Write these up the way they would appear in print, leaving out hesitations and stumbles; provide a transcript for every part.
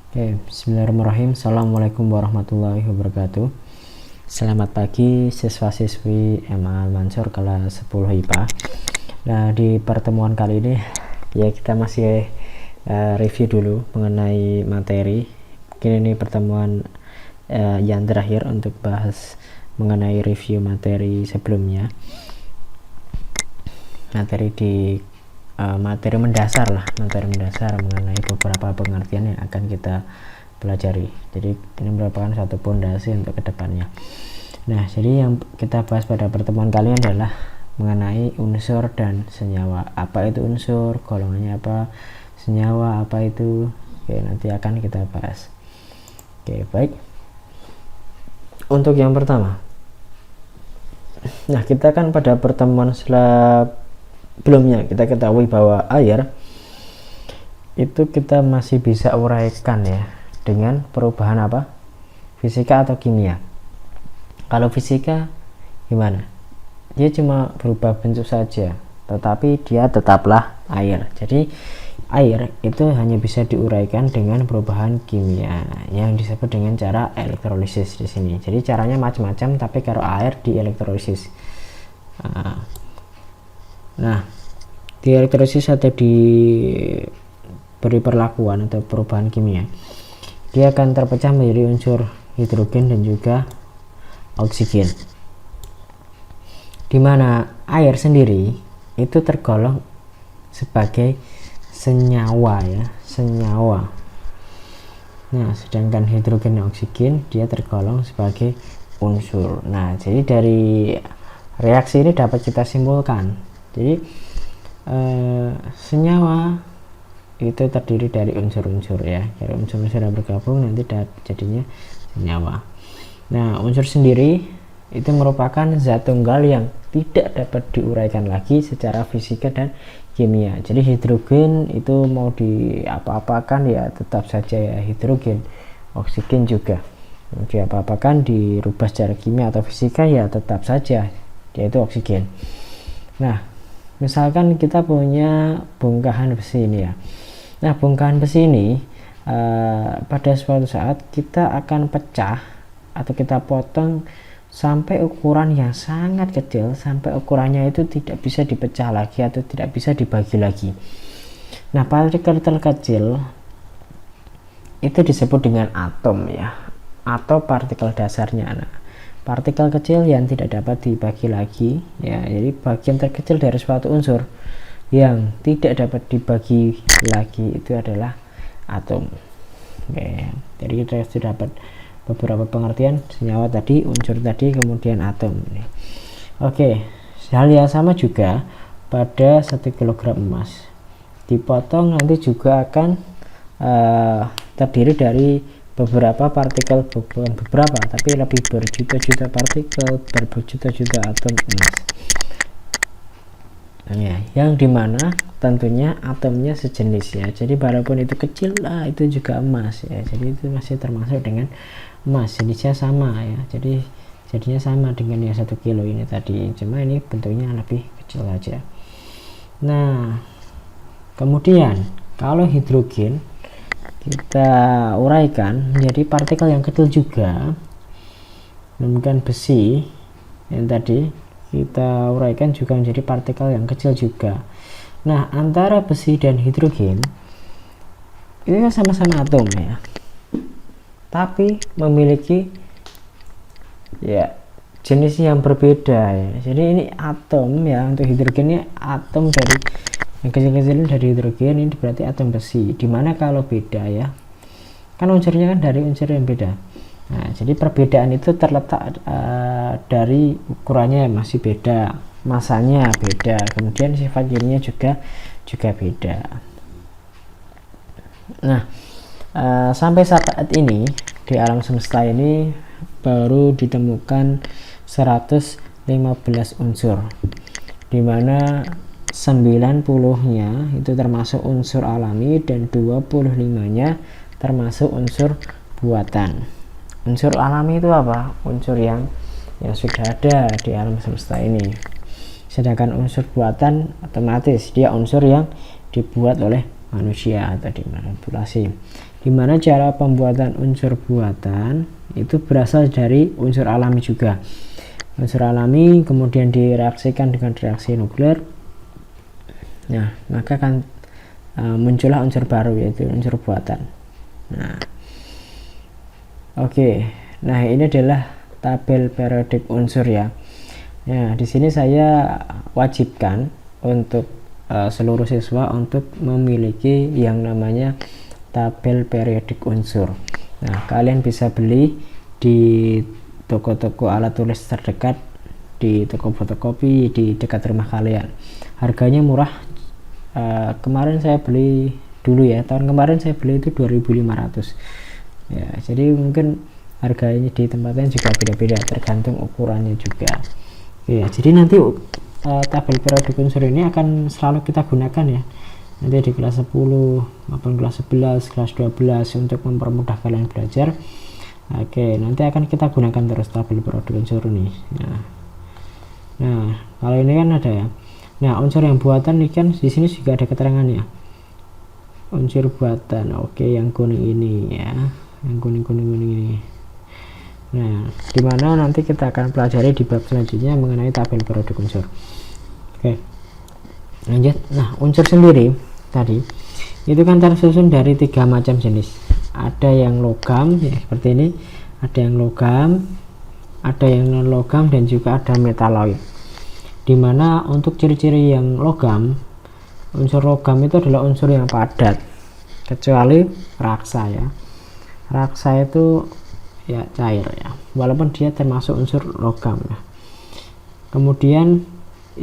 Oke, bismillahirrahmanirrahim. Assalamualaikum warahmatullahi wabarakatuh. Selamat pagi siswa-siswi MA Mansur kelas 10 IPA. Nah, di pertemuan kali ini ya kita masih review dulu mengenai materi. Mungkin ini pertemuan yang terakhir untuk bahas mengenai review materi sebelumnya. Materi mendasar mengenai beberapa pengertian yang akan kita pelajari. Jadi ini merupakan satu pondasi untuk kedepannya. Nah, jadi yang kita bahas pada pertemuan kali ini adalah mengenai unsur dan senyawa. Apa itu unsur, golongannya apa, senyawa apa itu. Oke, nanti akan kita bahas. Oke, baik. Untuk yang pertama, nah kita kan pada pertemuan sebelumnya kita ketahui bahwa air itu kita masih bisa uraikan ya dengan perubahan apa? Fisika atau kimia. Kalau fisika gimana? Dia cuma berubah bentuk saja, tetapi dia tetaplah air. Jadi air itu hanya bisa diuraikan dengan perubahan kimia yang disebut dengan cara elektrolisis di sini. Jadi caranya macam-macam, tapi kalau air di elektrolisis. Nah, di elektrolisis atau di beri perlakuan atau perubahan kimia, dia akan terpecah menjadi unsur hidrogen dan juga oksigen, dimana air sendiri itu tergolong sebagai senyawa ya, senyawa. Nah, sedangkan hidrogen dan oksigen dia tergolong sebagai unsur. Nah, jadi dari reaksi ini dapat kita simpulkan, jadi senyawa itu terdiri dari unsur-unsur ya, dari unsur-unsur yang bergabung nanti jadinya senyawa. Nah, unsur sendiri itu merupakan zat tunggal yang tidak dapat diuraikan lagi secara fisika dan kimia. Jadi hidrogen itu mau diapa-apakan ya tetap saja ya hidrogen, oksigen juga mau diapa-apakan, dirubah secara kimia atau fisika ya tetap saja yaitu oksigen. Nah, misalkan kita punya bongkahan besi ini ya. Nah, bongkahan besi ini pada suatu saat kita akan pecah atau kita potong sampai ukuran yang sangat kecil, sampai ukurannya itu tidak bisa dipecah lagi atau tidak bisa dibagi lagi. Nah, partikel terkecil itu disebut dengan atom ya, atau partikel dasarnya. Nah, partikel kecil yang tidak dapat dibagi lagi ya, jadi bagian terkecil dari suatu unsur yang tidak dapat dibagi lagi itu adalah atom. Oke, jadi kita sudah dapat beberapa pengertian senyawa tadi, unsur tadi, kemudian atom. Oke, hal yang sama juga pada 1 kg emas dipotong nanti juga akan terdiri dari beberapa partikel, bukan beberapa tapi lebih berjuta-juta partikel, berjuta-juta atom emas ya, yang dimana tentunya atomnya sejenis ya. Jadi walaupun itu kecil lah itu juga emas ya, jadi itu masih termasuk dengan emas, jenisnya sama ya, jadi jadinya sama dengan yang 1 kilo ini tadi, cuma ini bentuknya lebih kecil aja. Nah, kemudian kalau hidrogen kita uraikan menjadi partikel yang kecil juga, demikian besi yang tadi kita uraikan juga menjadi partikel yang kecil juga. Nah, antara besi dan hidrogen ini kan sama-sama atom ya, tapi memiliki ya jenis yang berbeda ya. Jadi ini atom ya, untuk hidrogennya atom dari yang kecil-kecil dari hidrogen, ini berarti atom besi. Dimana kalau beda ya, kan unsurnya kan dari unsur yang beda. Nah, jadi perbedaan itu terletak dari ukurannya yang masih beda, masanya beda, kemudian sifat kimia juga beda. Nah, sampai saat ini di alam semesta ini baru ditemukan 115 unsur, dimana 90-nya itu termasuk unsur alami dan 25-nya termasuk unsur buatan. Unsur alami itu apa? Unsur yang sudah ada di alam semesta ini. Sedangkan unsur buatan otomatis dia unsur yang dibuat oleh manusia atau dimanipulasi. Dimana cara pembuatan unsur buatan itu berasal dari unsur alami juga. Unsur alami kemudian direaksikan dengan reaksi nuklir. Nah, maka kan muncullah unsur baru, yaitu unsur buatan. Nah, oke. Nah, ini adalah tabel periodik unsur ya. Nah, di sini saya wajibkan untuk seluruh siswa untuk memiliki yang namanya tabel periodik unsur. Nah, kalian bisa beli di toko-toko alat tulis terdekat, di toko fotokopi di dekat rumah kalian. Harganya murah. Kemarin saya beli dulu ya, tahun kemarin saya beli itu 2.500 ya, jadi mungkin harganya di tempatnya juga beda-beda tergantung ukurannya juga ya. Jadi nanti tabel periodik unsur ini akan selalu kita gunakan ya, nanti di kelas 10 maupun kelas 11, kelas 12 untuk mempermudah kalian belajar. Oke, nanti akan kita gunakan terus tabel periodik unsur ini. Nah, kalau ini kan ada ya. Nah, unsur yang buatan ini kan di sini juga ada keterangannya. Unsur buatan, oke, yang kuning ini ya, yang kuning ini. Nah, dimana nanti kita akan pelajari di bab selanjutnya mengenai tabel periodik unsur. Oke, lanjut. Nah, unsur sendiri tadi itu kan tersusun dari 3 macam jenis. Ada yang logam ya, seperti ini. Ada yang logam, ada yang non logam, dan juga ada metaloid. Dimana untuk ciri-ciri yang logam, unsur logam itu adalah unsur yang padat, kecuali raksa ya. Raksa itu ya cair ya, walaupun dia termasuk unsur logam ya. Kemudian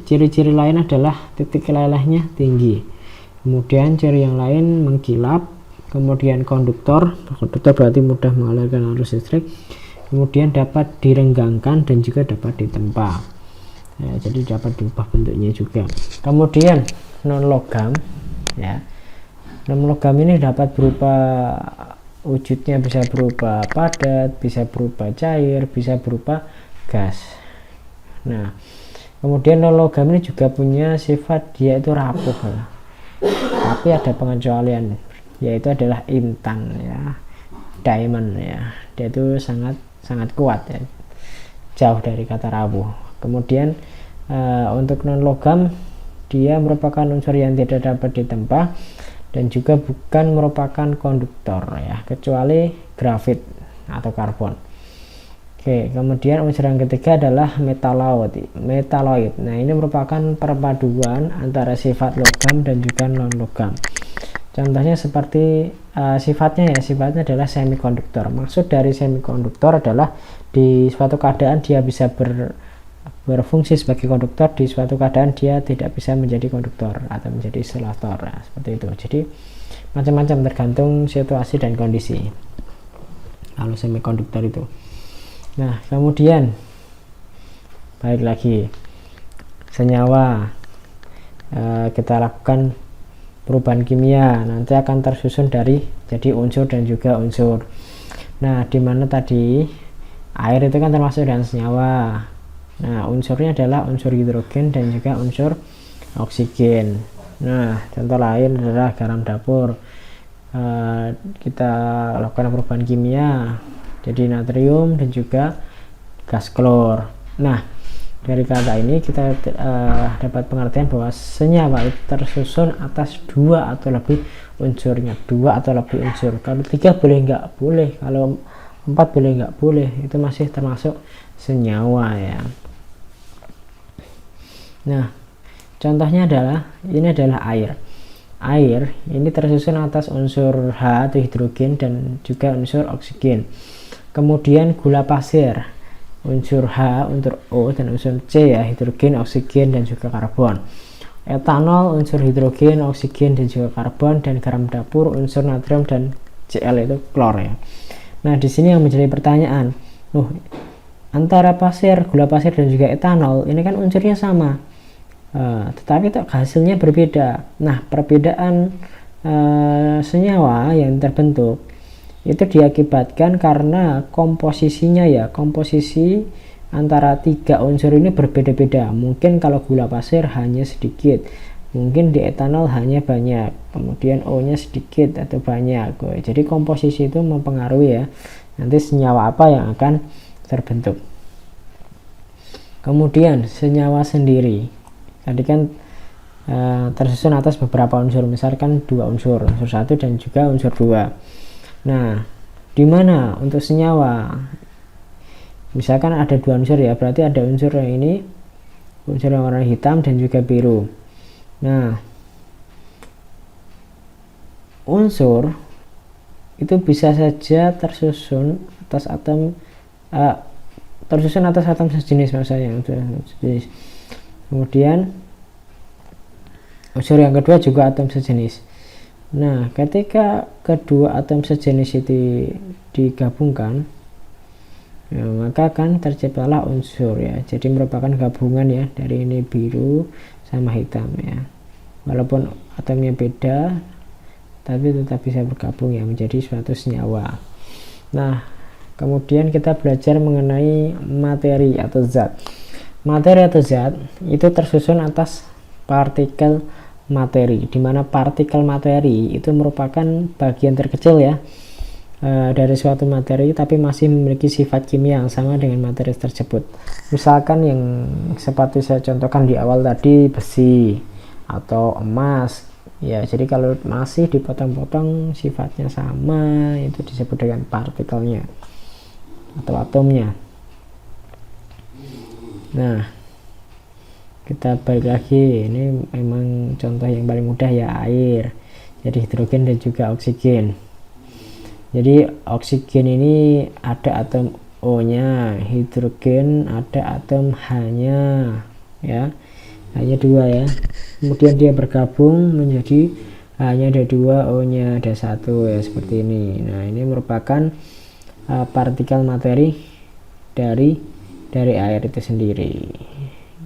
ciri-ciri lain adalah titik lelehnya tinggi, kemudian ciri yang lain mengkilap, kemudian konduktor berarti mudah mengalirkan arus listrik, kemudian dapat direnggangkan dan juga dapat ditempa ya, jadi dapat diubah bentuknya juga. Kemudian non logam ya, non logam ini dapat berupa wujudnya, bisa berupa padat, bisa berupa cair, bisa berupa gas. Nah, kemudian non logam ini juga punya sifat dia itu rapuh ya. Tapi ada pengecualian, yaitu adalah intan ya, diamond ya, dia itu sangat kuat ya, jauh dari kata rapuh. Kemudian untuk non logam dia merupakan unsur yang tidak dapat ditempa dan juga bukan merupakan konduktor ya, kecuali grafit atau karbon. Oke, kemudian unsur yang ketiga adalah metaloid. Nah, ini merupakan perpaduan antara sifat logam dan juga non logam. Contohnya seperti sifatnya adalah semikonduktor. Maksud dari semikonduktor adalah di suatu keadaan dia bisa berfungsi sebagai konduktor, di suatu keadaan dia tidak bisa menjadi konduktor atau menjadi isolator ya, seperti itu. Jadi macam-macam tergantung situasi dan kondisi kalau semikonduktor itu. Nah, kemudian balik lagi senyawa, kita lakukan perubahan kimia, nanti akan tersusun dari jadi unsur dan juga unsur. Nah, dimana tadi air itu kan termasuk dengan senyawa. Nah, unsurnya adalah unsur hidrogen dan juga unsur oksigen. Nah, contoh lain adalah garam dapur. Kita lakukan perubahan kimia jadi natrium dan juga gas klor. Nah, dari kata ini kita dapat pengertian bahwa senyawa itu tersusun atas 2 atau lebih unsurnya, 2 atau lebih unsur. Kalau 3 boleh nggak boleh, kalau 4 boleh nggak boleh, itu masih termasuk senyawa ya. Nah, contohnya adalah ini adalah air. Air ini tersusun atas unsur H atau hidrogen dan juga unsur oksigen. Kemudian gula pasir, unsur H, unsur O, dan unsur C ya, hidrogen, oksigen, dan juga karbon. Etanol, unsur hidrogen, oksigen, dan juga karbon, dan garam dapur, unsur natrium, dan Cl itu klor ya. Nah, di sini yang menjadi pertanyaan, antara pasir, gula pasir, dan juga etanol, ini kan unsurnya sama. Tetapi hasilnya berbeda. Nah, perbedaan senyawa yang terbentuk itu diakibatkan karena komposisinya ya, komposisi antara 3 unsur ini berbeda-beda. Mungkin kalau gula pasir hanya sedikit, mungkin di etanol hanya banyak, kemudian O-nya sedikit atau banyak. Jadi komposisi itu mempengaruhi ya, nanti senyawa apa yang akan terbentuk. Kemudian senyawa sendiri, tadi kan tersusun atas beberapa unsur, misalkan 2 unsur, unsur 1 dan juga unsur 2. Nah, di mana untuk senyawa, misalkan ada 2 unsur ya, berarti ada unsur yang ini, unsur yang warna hitam dan juga biru. Nah, unsur itu bisa saja tersusun atas atom sejenis, maksudnya sejenis. Kemudian unsur yang kedua juga atom sejenis. Nah, ketika kedua atom sejenis itu digabungkan, ya, maka akan terciptalah unsur ya. Jadi merupakan gabungan ya dari ini biru sama hitam ya. Walaupun atomnya beda, tapi tetap bisa bergabung ya menjadi suatu senyawa. Nah, kemudian kita belajar mengenai materi atau zat. Materi atau zat itu tersusun atas partikel materi, di mana partikel materi itu merupakan bagian terkecil ya dari suatu materi, tapi masih memiliki sifat kimia yang sama dengan materi tersebut. Misalkan yang seperti saya contohkan di awal tadi, besi atau emas ya. Jadi kalau masih dipotong-potong sifatnya sama, itu disebut dengan partikelnya atau atomnya. Nah, kita balik lagi, ini memang contoh yang paling mudah ya, air. Jadi hidrogen dan juga oksigen. Jadi oksigen ini ada atom O-nya, hidrogen ada atom H-nya ya, hanya 2 ya. Kemudian dia bergabung menjadi hanya ada 2, O-nya ada 1 ya, seperti ini. Nah, ini merupakan partikel materi dari air itu sendiri.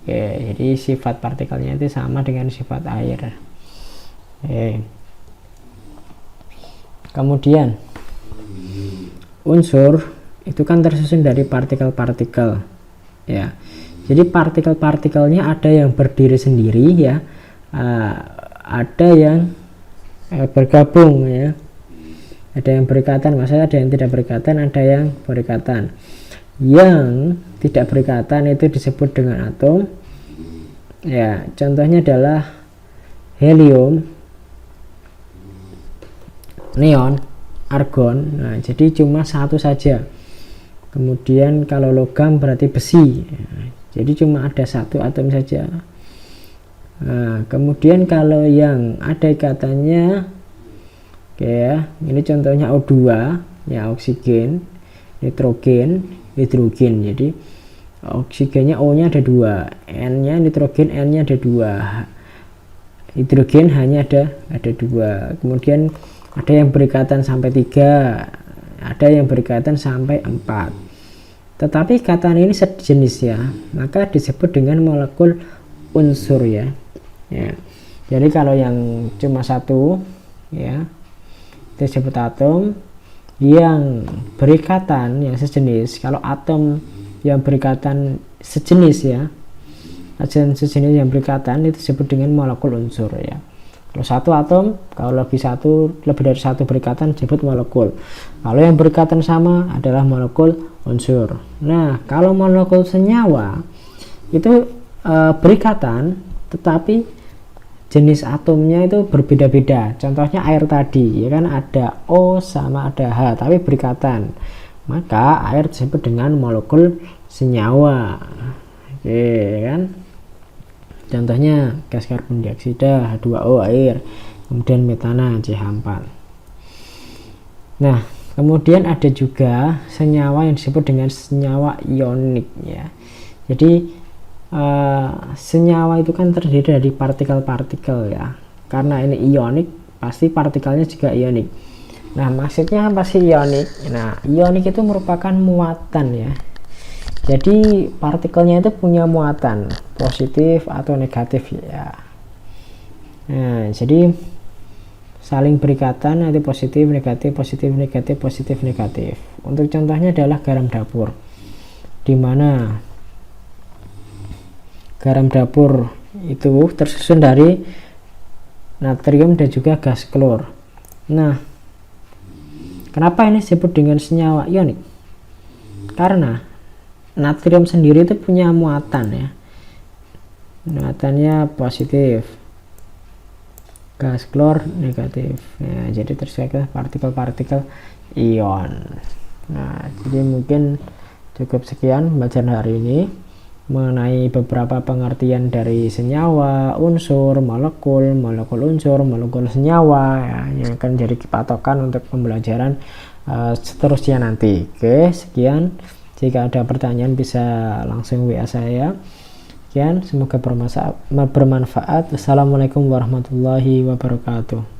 Oke, jadi sifat partikelnya itu sama dengan sifat air. Oke. Kemudian unsur itu kan tersusun dari partikel-partikel ya. Jadi partikel-partikelnya ada yang berdiri sendiri ya, ada yang bergabung ya, ada yang berikatan, maksudnya ada yang tidak berikatan, ada yang berikatan. Yang tidak berikatan itu disebut dengan atom ya, contohnya adalah helium, neon, argon. Nah, jadi cuma 1 saja. Kemudian kalau logam berarti besi, jadi cuma ada 1 atom saja. Nah, kemudian kalau yang ada ikatannya, oke ya, ini contohnya O2 ya, oksigen, nitrogen, hidrogen. Jadi oksigennya O-nya ada 2, N-nya nitrogen, N-nya ada 2, hidrogen hanya ada 2. Kemudian ada yang berikatan sampai 3, ada yang berikatan sampai 4. Tetapi ikatan ini sejenis ya, maka disebut dengan molekul unsur ya. Jadi kalau yang cuma 1 ya, disebut atom. Yang berikatan yang sejenis, kalau atom yang berikatan sejenis ya, atom sejenis yang berikatan itu disebut dengan molekul unsur ya. Kalau 1 atom, kalau lebih dari 1 berikatan disebut molekul. Kalau yang berikatan sama adalah molekul unsur. Nah, kalau molekul senyawa itu berikatan, tetapi jenis atomnya itu berbeda-beda. Contohnya air tadi ya kan, ada O sama ada H tapi berikatan, maka air disebut dengan molekul senyawa. Oke kan, contohnya gas karbon dioksida H2O air, kemudian metana CH4. Nah, kemudian ada juga senyawa yang disebut dengan senyawa ionik ya. Jadi senyawa itu kan terdiri dari partikel-partikel ya, karena ini ionik pasti partikelnya juga ionik. Nah, maksudnya apa sih ionik? Nah, ionik itu merupakan muatan ya. Jadi partikelnya itu punya muatan positif atau negatif ya. Nah, jadi saling berikatan, nanti positif negatif positif negatif positif negatif. Untuk contohnya adalah garam dapur, di mana garam dapur itu tersusun dari natrium dan juga gas klor. Nah, kenapa ini disebut dengan senyawa ionik? Karena natrium sendiri itu punya muatan ya, muatannya positif, gas klor negatif. Nah, jadi tersedia partikel-partikel ion. Nah, jadi mungkin cukup sekian pembelajaran hari ini mengenai beberapa pengertian dari senyawa, unsur, molekul, molekul unsur, molekul senyawa ya, yang akan jadi patokan untuk pembelajaran seterusnya nanti. Oke, sekian. Jika ada pertanyaan bisa langsung WA saya. Sekian, semoga bermanfaat. Wassalamualaikum warahmatullahi wabarakatuh.